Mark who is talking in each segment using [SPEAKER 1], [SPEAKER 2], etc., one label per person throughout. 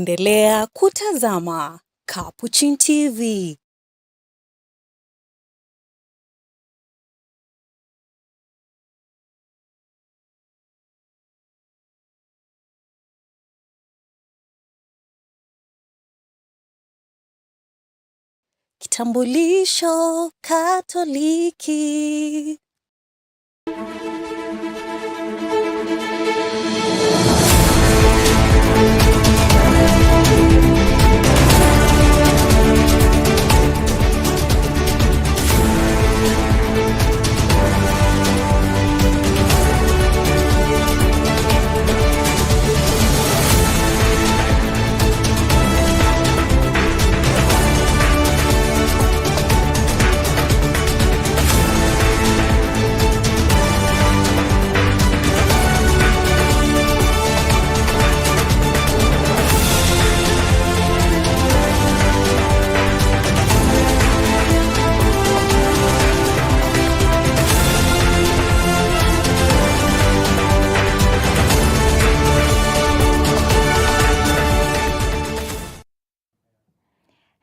[SPEAKER 1] Unaendelea kutazama Capuchin TV. Kitambulisho Katoliki.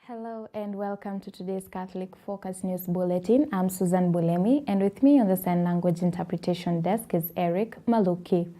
[SPEAKER 2] Hello and welcome to today's Catholic Focus News Bulletin. I'm Susan Bulemi, and with me on the Sign Language Interpretation Desk is Eric Maluki.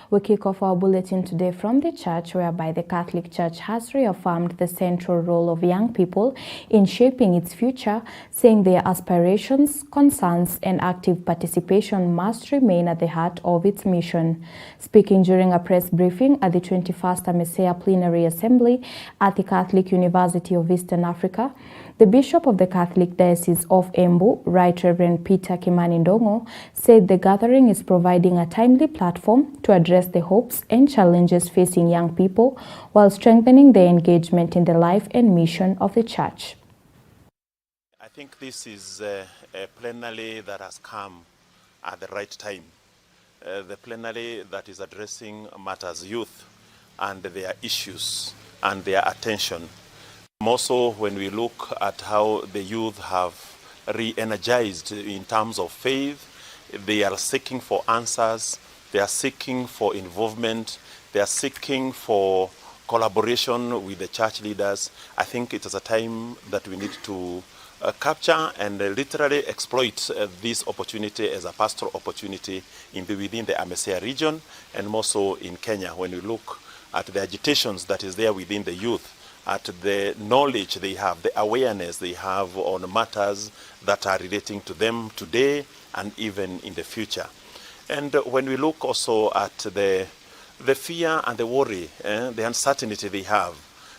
[SPEAKER 2] We kick off our bulletin today from the church, whereby the Catholic Church has reaffirmed the central role of young people in shaping its future, saying their aspirations, concerns, and active participation must remain at the heart of its mission. Speaking during a press briefing at the 21st AMESEA Plenary Assembly at the Catholic University of Eastern Africa, the Bishop of the Catholic Diocese of Embu, Right Reverend Peter Kimani Ndongo, said the gathering is providing a timely platform to address the hopes and challenges facing young people while strengthening their engagement in the life and mission of the Church.
[SPEAKER 3] I think this is a plenary that has come at the right time. The plenary that is addressing matters youth and their issues and their attention. More so when we look at how the youth have re-energized in terms of faith, they are seeking for answers, they are seeking for involvement, they are seeking for collaboration with the church leaders. I think it is a time that we need to capture and literally exploit this opportunity as a pastoral opportunity within the AMESEA region, and more so in Kenya when we look at the agitations that is there within the youth, at the knowledge they have, the awareness they have on matters that are relating to them today and even in the future. And when we look also at the fear and the worry, the uncertainty they have,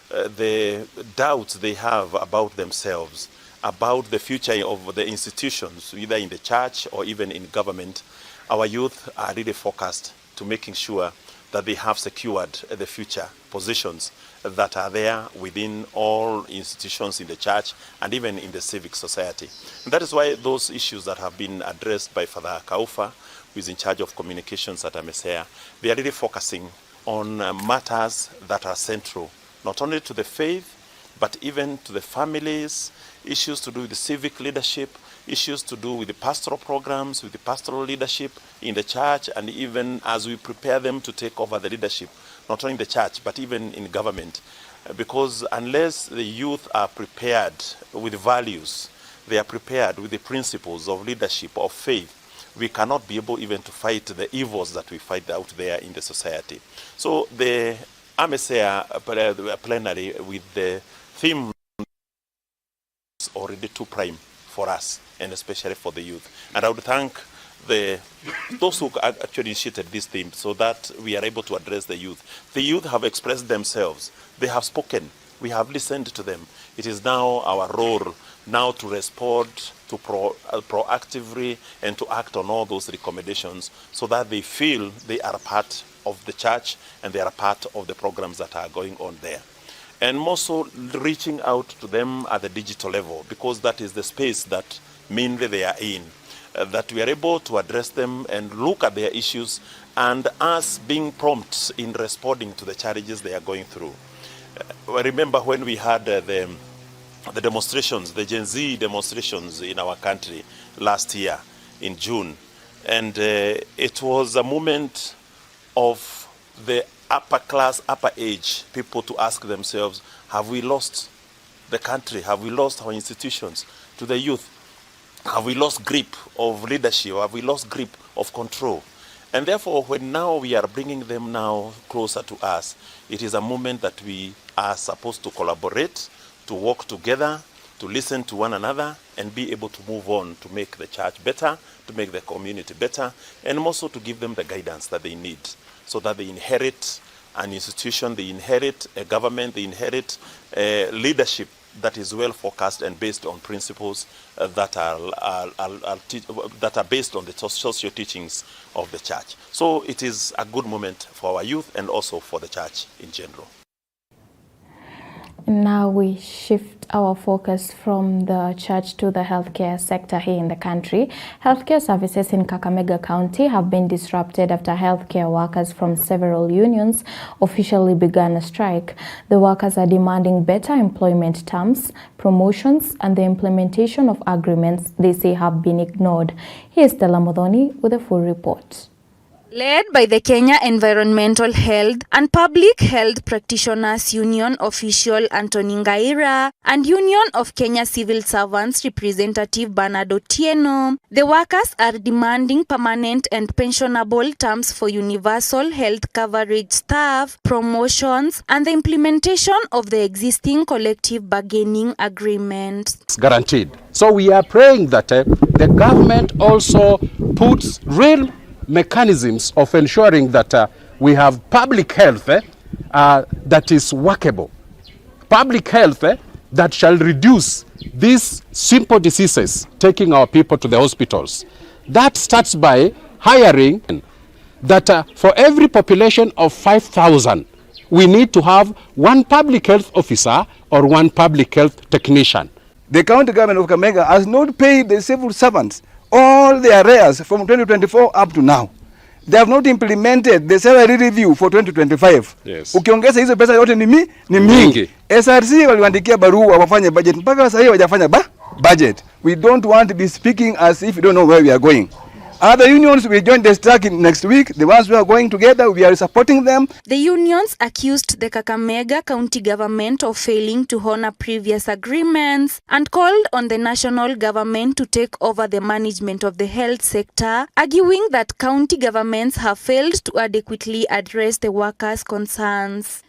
[SPEAKER 3] the doubts they have about themselves, about the future of the institutions, either in the church or even in government, our youth are really focused to making sure that they have secured the future positions that are there within all institutions in the church and even in the civic society. And that is why those issues that have been addressed by Father Kaufa, who is in charge of communications at AMESEA, they are really focusing on matters that are central, not only to the faith, but even to the families, issues to do with the civic leadership, issues to do with the pastoral programs, with the pastoral leadership in the church, and even as we prepare them to take over the leadership, not only in the church, but even in government. Because unless the youth are prepared with values, they are prepared with the principles of leadership, of faith, we cannot be able even to fight the evils that we fight out there in the society. So the AMESEA plenary with the theme is already too prime for us, and especially for the youth. And I would thank those who actually initiated this theme so that we are able to address the youth. The youth have expressed themselves. They have spoken. We have listened to them. It is now our role now to respond to proactively and to act on all those recommendations so that they feel they are part of the church and they are part of the programs that are going on there. And more so reaching out to them at the digital level, because that is the space that mainly they are in, that we are able to address them and look at their issues, and us being prompt in responding to the challenges they are going through. I remember when we had the demonstrations, the Gen Z demonstrations in our country last year in June, and it was a moment of the upper class, upper age people to ask themselves, have we lost the country? Have we lost our institutions? To the youth, have we lost grip of leadership? Have we lost grip of control? And therefore, when now we are bringing them now closer to us, it is a moment that we are supposed to collaborate, to work together, to listen to one another, and be able to move on to make the church better, to make the community better, and also to give them the guidance that they need, so that they inherit an institution, they inherit a government, they inherit leadership that is well focused and based on principles that are based on the social teachings of the church. So it is a good moment for our youth and also for the church in general.
[SPEAKER 2] Now we shift our focus from the church to the healthcare sector here in the country. Healthcare services in Kakamega County have been disrupted after healthcare workers from several unions officially began a strike. The workers are demanding better employment terms, promotions, and the implementation of agreements they say have been ignored. Here's Stella Modoni with a full report.
[SPEAKER 1] Led by the Kenya Environmental Health and Public Health Practitioners Union official Anthony Ngaira and Union of Kenya Civil Servants representative Bernard Otieno, the workers are demanding permanent and pensionable terms for universal health coverage staff, promotions, and the implementation of the existing collective bargaining agreement.
[SPEAKER 4] It's guaranteed. So we are praying that the government also puts real mechanisms of ensuring that we have public health that is workable. Public health that shall reduce these simple diseases taking our people to the hospitals. That starts by hiring that for every population of 5,000, we need to have one public health officer or one public health technician.
[SPEAKER 5] The county government of Kakamega has not paid the civil servants all their arrears from 2024 up to now. They have not implemented the salary review for 2025.
[SPEAKER 4] Yes.
[SPEAKER 5] Ukiongeza hizo pesa yote ni mingi. SRC waliwaandikia barua wafanye budget. Mpaka sasa hivi hawajafanya budget. We don't want to be speaking as if we don't know where we are going. Other unions will join the strike next week. The ones who are going together, we are supporting them.
[SPEAKER 1] The unions accused the Kakamega County government of failing to honor previous agreements and called on the national government to take over the management of the health sector, arguing that county governments have failed to adequately address the workers' concerns.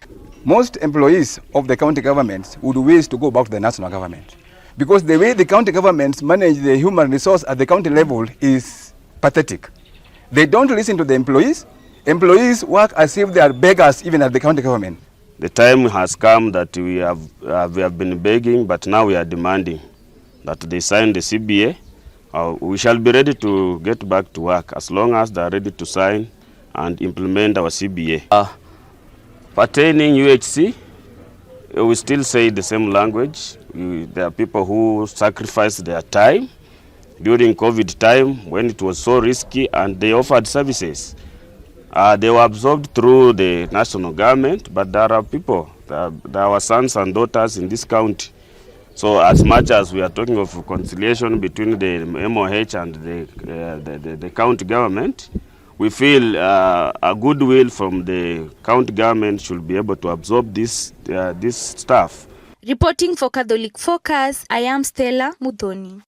[SPEAKER 5] Most employees of the county governments would wish to go back to the national government, because the way the county governments manage the human resource at the county level is pathetic. They don't listen to the employees. Employees work as if they are beggars even at the county government.
[SPEAKER 6] The time has come that we have been begging, but now we are demanding that they sign the CBA. We shall be ready to get back to work as long as they are ready to sign and implement our CBA. Pertaining UHC, we still say the same language. There are people who sacrifice their time during COVID time when it was so risky, and they offered services. They were absorbed through the national government, but there are people, there are our sons and daughters in this county. So as much as we are talking of reconciliation between the MOH and the county government, we feel a goodwill from the county government should be able to absorb this staff.
[SPEAKER 1] Reporting for Catholic Focus, I am Stella Mudhoni.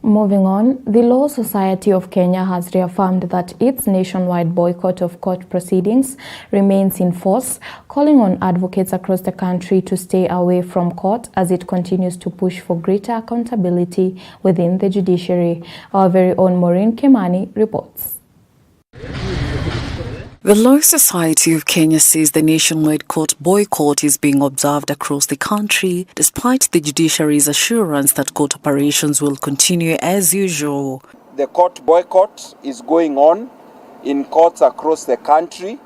[SPEAKER 2] Moving on, the Law Society of Kenya has reaffirmed that its nationwide boycott of court proceedings remains in force, calling on advocates across the country to stay away from court as it continues to push for greater accountability within the judiciary. Our very own Maureen Kimani reports.
[SPEAKER 7] The Law Society of Kenya says the nationwide court boycott is being observed across the country, despite the judiciary's assurance that court operations will continue as usual.
[SPEAKER 8] The court boycott is going on in courts across the country.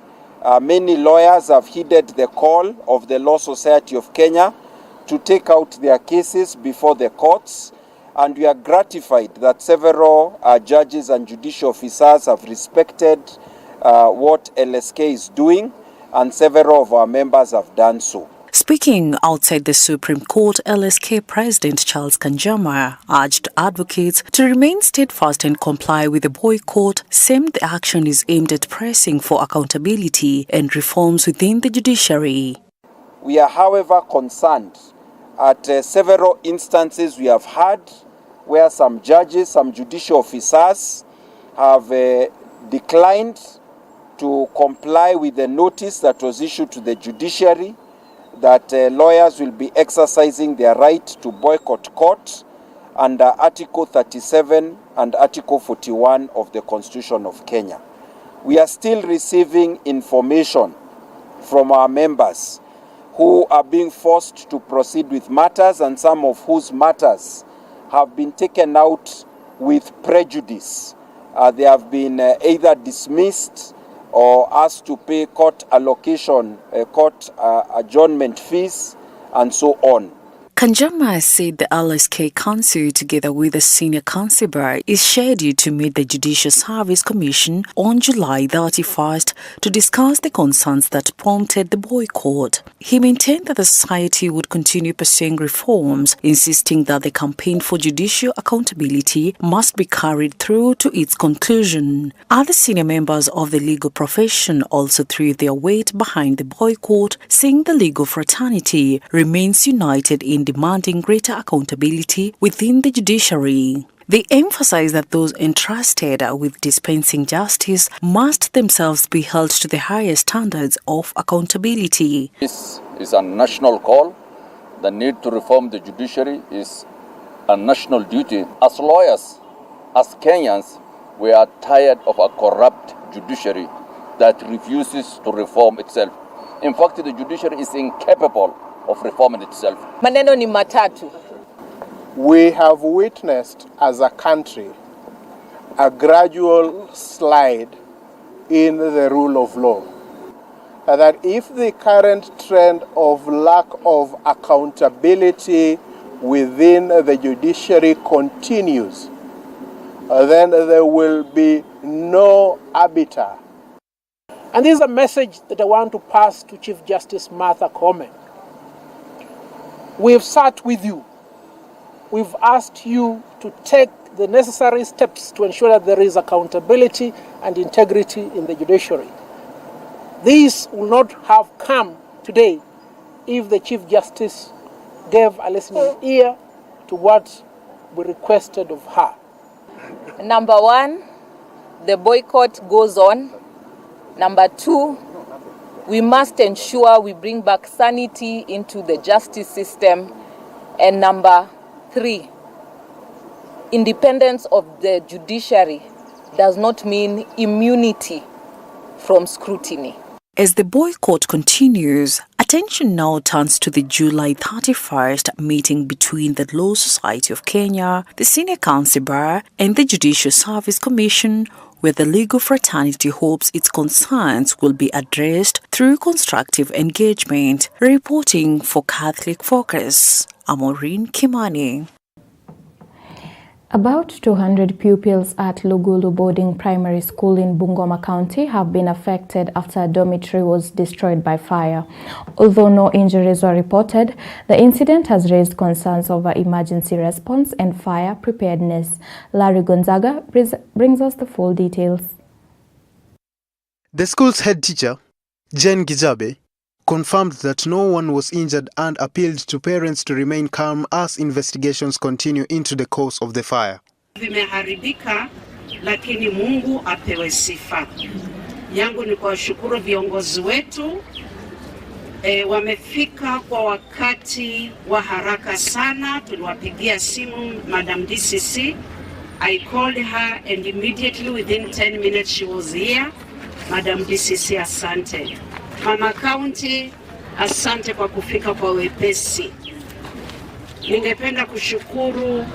[SPEAKER 8] Many lawyers have heeded the call of the Law Society of Kenya to take out their cases before the courts, and we are gratified that several judges and judicial officers have respected what LSK is doing, and several of our members have done so.
[SPEAKER 7] Speaking outside the Supreme Court, LSK President Charles Kanjama urged advocates to remain steadfast and comply with the boycott, saying the action is aimed at pressing for accountability and reforms within the judiciary.
[SPEAKER 8] We are, however, concerned at several instances we have had where some judges, some judicial officers have declined to comply with the notice that was issued to the judiciary that lawyers will be exercising their right to boycott court under Article 37 and Article 41 of the Constitution of Kenya. We are still receiving information from our members who are being forced to proceed with matters, and some of whose matters have been taken out with prejudice. They have been either dismissed or asked to pay court allocation, court adjournment fees, and so on.
[SPEAKER 7] Kanjama said the LSK Council, together with the Senior Council, is scheduled to meet the Judicial Service Commission on July 31st to discuss the concerns that prompted the boycott. He maintained that the society would continue pursuing reforms, insisting that the campaign for judicial accountability must be carried through to its conclusion. Other senior members of the legal profession also threw their weight behind the boycott, saying the legal fraternity remains united in demanding greater accountability within the judiciary. They emphasize that those entrusted with dispensing justice must themselves be held to the highest standards of accountability.
[SPEAKER 9] This is a national call. The need to reform the judiciary is a national duty. As lawyers, as Kenyans, we are tired of a corrupt judiciary that refuses to reform itself. In fact, the judiciary is incapable of reforming itself.
[SPEAKER 10] Maneno ni matatu.
[SPEAKER 11] We have witnessed as a country a gradual slide in the rule of law. That if the current trend of lack of accountability within the judiciary continues, then there will be no arbiter.
[SPEAKER 10] And this is a message that I want to pass to Chief Justice Martha Koome. We've sat with you. We've asked you to take the necessary steps to ensure that there is accountability and integrity in the judiciary. This will not have come today if the Chief Justice gave a listening ear to what we requested of her.
[SPEAKER 12] Number one, the boycott goes on. Number two, we must ensure we bring back sanity into the justice system. And number three, independence of the judiciary does not mean immunity from scrutiny.
[SPEAKER 7] As the boycott continues, attention now turns to the July 31st meeting between the Law Society of Kenya, the Senior Council Bar, and the Judicial Service Commission, where the legal fraternity hopes its concerns will be addressed through constructive engagement. Reporting for Catholic Focus, Maureen Kimani.
[SPEAKER 2] About 200 pupils at Lugulu Boarding Primary School in Bungoma County have been affected after a dormitory was destroyed by fire. Although no injuries were reported, the incident has raised concerns over emergency response and fire preparedness. Larry Gonzaga brings us the full details.
[SPEAKER 13] The school's head teacher, Jen Gijabe, confirmed that no one was injured and appealed to parents to remain calm as investigations continue into the cause of the fire.
[SPEAKER 14] Vimeharibika, lakini Mungu apewe sifa. Yangu ni kuwashukuru viongozi wetu. Wamefika kwa wakati wa haraka sana. Tuliwapigia simu Madam DCC. I called her and immediately within 10 minutes she was here. Madam DCC, asante. Mama County, asante kwa kufika kwa wepesi. Ningependa kushukuru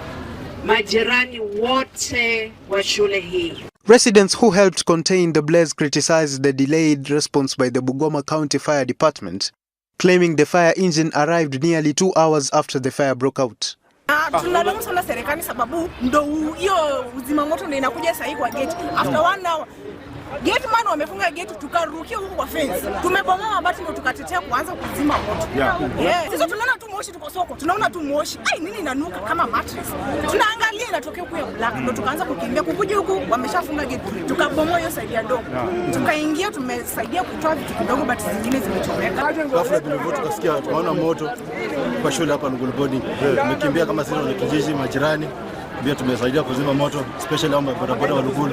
[SPEAKER 14] majirani wote wa shule hii.
[SPEAKER 13] Residents who helped contain the blaze criticized the delayed response by the Bungoma County Fire Department, claiming the fire engine arrived nearly 2 hours after the fire broke out.
[SPEAKER 15] Tunalaumu sana serikali sababu ndo hiyo uzima moto ndio inakuja sasa kwa gate after 1 hour. Gate man wamefunga gate tukarukia huko kwa fence. Tumebomoa mabati ndio tukatetea kuanza kuzima moto. Sisi tunaona tu moshi tuko soko. Tunaona tu moshi. Ai nini inanuka kama mattress. Tunaangalia inatokea kwa black ndio tukaanza kukimbia. Kukuja huku wameshafunga gate. Tukabomoa hiyo side ya dogo. Tukaingia tumesaidia kutoa vitu kidogo but zingine zimechomeka.
[SPEAKER 16] Ghafla tumevuta tukasikia tunaona moto kwa shule hapa Nguluboni. Tumekimbia kama sisi na kijiji majirani. Pia tumesaidia kuzima moto especially hao bodaboda wa Lugulu.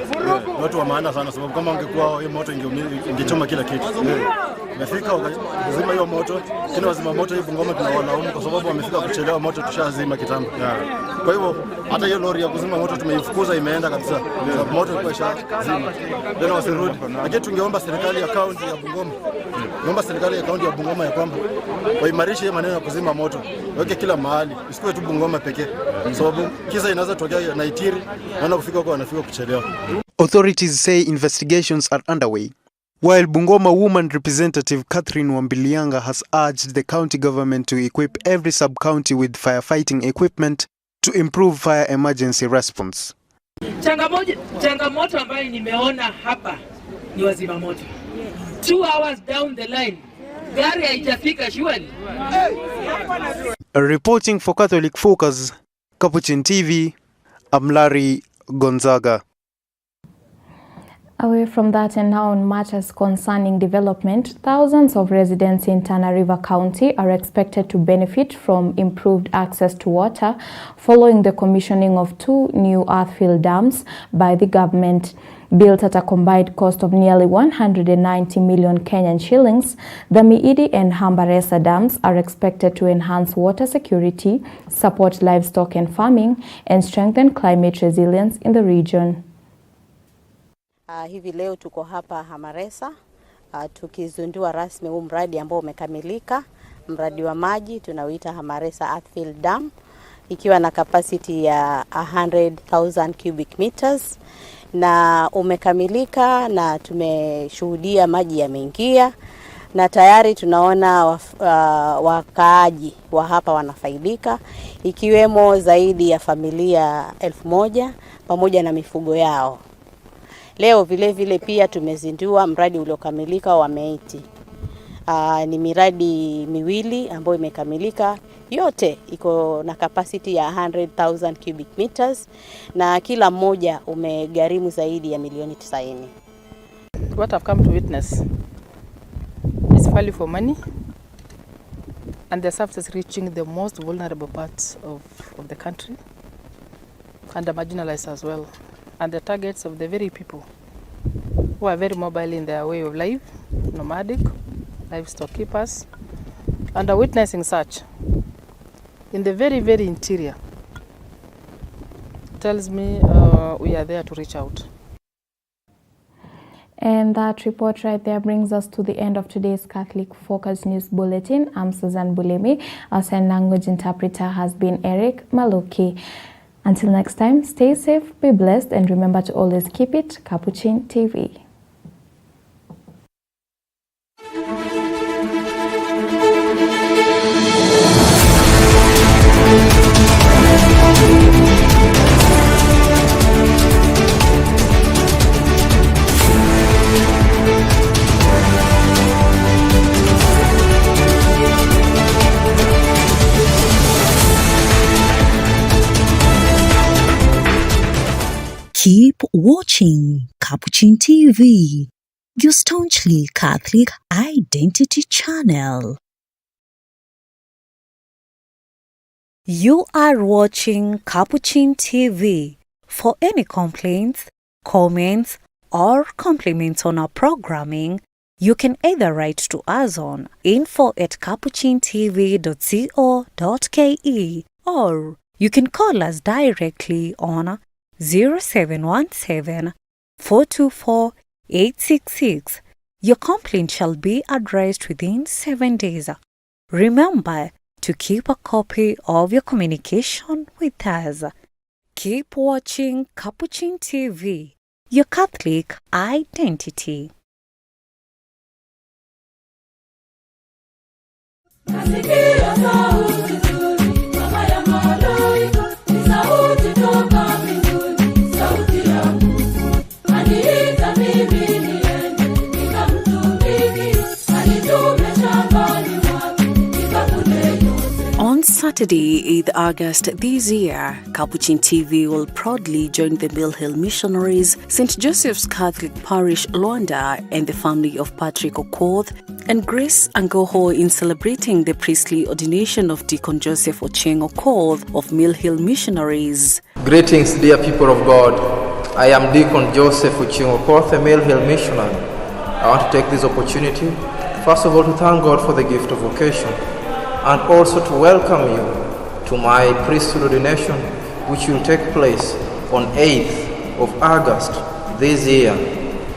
[SPEAKER 16] Watu wa maana sana sababu kama ungekuwa hiyo moto ingechoma kila kitu. Wamefika wakazima hiyo moto. Tena wazima moto hii Bungoma tunawalaumu kwa sababu wamefika kuchelewa, moto tushazima kitambo. Kwa hivyo hata hiyo lori ya kuzima moto tumeifukuza imeenda kabisa. Sababu moto ilikuwa ishazima. Tena wasirudi. Lakini tungeomba serikali ya kaunti ya Bungoma. Naomba serikali ya kaunti ya Bungoma ya kwamba waimarishe maneno ya kuzima moto. Weke kila mahali. Isikuwe tu Bungoma pekee. Sababu kisa inaweza tokea na Itiri, wana kufika huko wanafika kuchelewa.
[SPEAKER 13] Authorities say investigations are underway, while Bungoma woman representative Catherine Wambilianga has urged the county government to equip every sub-county with firefighting equipment to improve fire emergency response.
[SPEAKER 17] Changamoto ambayo nimeona hapa ni wazima moto. 2 hours down the line, gari haijafika shwari.
[SPEAKER 13] Reporting for Catholic Focus, Capuchin TV, I'm Larry Gonzaga.
[SPEAKER 2] Away from that, and now on matters concerning development, thousands of residents in Tana River County are expected to benefit from improved access to water following the commissioning of 2 new earthfill dams by the government. Built at a combined cost of nearly 190 million Kenyan shillings, the Miidi and Hambaresa dams are expected to enhance water security, support livestock and farming, and strengthen climate resilience in the region.
[SPEAKER 18] Hivi leo tuko hapa Hambaresa tukizindua rasmi huu mradi ambao umekamilika, mradi wa maji tunauita Hambaresa Earthfill Dam, ikiwa na capacity ya 100,000 cubic meters. Na umekamilika na tumeshuhudia maji yameingia na tayari tunaona wakaaji wa hapa wanafaidika, ikiwemo zaidi ya familia 1000 pamoja na mifugo yao. Leo vile pia tumezindua mradi uliokamilika wa Meiti. Ni miradi miwili ambayo imekamilika, yote iko na capacity ya 100,000 cubic meters na kila mmoja umegharimu zaidi ya milioni 90.
[SPEAKER 19] What I've come to witness is value for money, and the services reaching the most vulnerable parts of the country and the marginalized as well, and the targets of the very people who are very mobile in their way of life, nomadic, livestock keepers, and are witnessing such in the very, very interior. Tells me we are there to reach out.
[SPEAKER 2] And that report right there brings us to the end of today's Catholic Focus News Bulletin. I'm Susan Bulemi. Our sign language interpreter has been Eric Maluki. Until next time, stay safe, be blessed, and remember to always keep it Capuchin TV.
[SPEAKER 7] Keep watching Capuchin TV, your staunchly Catholic identity channel. You are watching Capuchin TV. For any complaints, comments, or compliments on our programming, you can either write to us on info@capuchintv.co.ke or you can call us directly on 0717 424 866. Your complaint shall be addressed within 7 days. Remember to keep a copy of your communication with us. Keep watching Capuchin TV, your Catholic identity.
[SPEAKER 20] Sauti toka mbinguni, sauti ya Mungu, aniita mimi.
[SPEAKER 7] Saturday, 8th August this year, Capuchin TV will proudly join the Mill Hill Missionaries, St. Joseph's Catholic Parish, Luanda, and the family of Patrick Okoth and Grace Angoho in celebrating the priestly ordination of Deacon Joseph Ocheng Okoth of Mill Hill Missionaries.
[SPEAKER 20] Greetings, dear people of God. I am Deacon Joseph Ocheng Okoth, a Mill Hill missionary. I want to take this opportunity, first of all, to thank God for the gift of vocation, and also to welcome you to my priesthood ordination, which will take place on 8th of August this year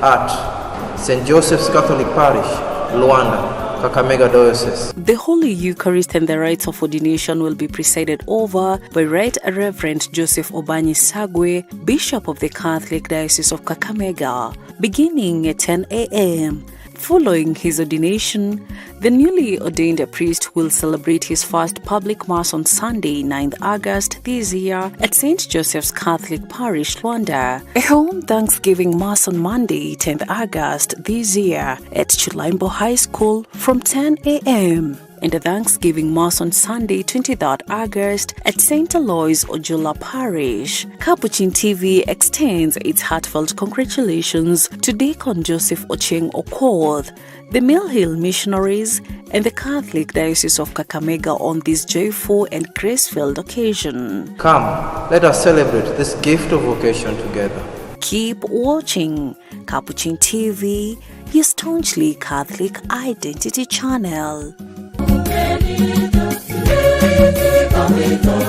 [SPEAKER 20] at St. Joseph's Catholic Parish, Luanda, Kakamega Diocese.
[SPEAKER 7] The Holy Eucharist and the rites of ordination will be presided over by Right Reverend Joseph Obanyi Sagwe, Bishop of the Catholic Diocese of Kakamega, beginning at 10 a.m. Following his ordination, the newly ordained priest will celebrate his first public mass on Sunday, 9th August this year at St. Joseph's Catholic Parish, Luanda. A home Thanksgiving Mass on Monday, 10th August this year at Chulaimbo High School from 10 a.m. and a Thanksgiving Mass on Sunday, 23rd August at St. Aloys Ojula Parish. Capuchin TV extends its heartfelt congratulations to Deacon Joseph Ocheng Okoth, the Mill Hill Missionaries, and the Catholic Diocese of Kakamega on this joyful and grace-filled occasion.
[SPEAKER 20] Come, let us celebrate this gift of vocation together.
[SPEAKER 7] Keep watching Capuchin TV, your staunchly Catholic identity channel.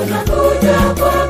[SPEAKER 21] Nakuja kwa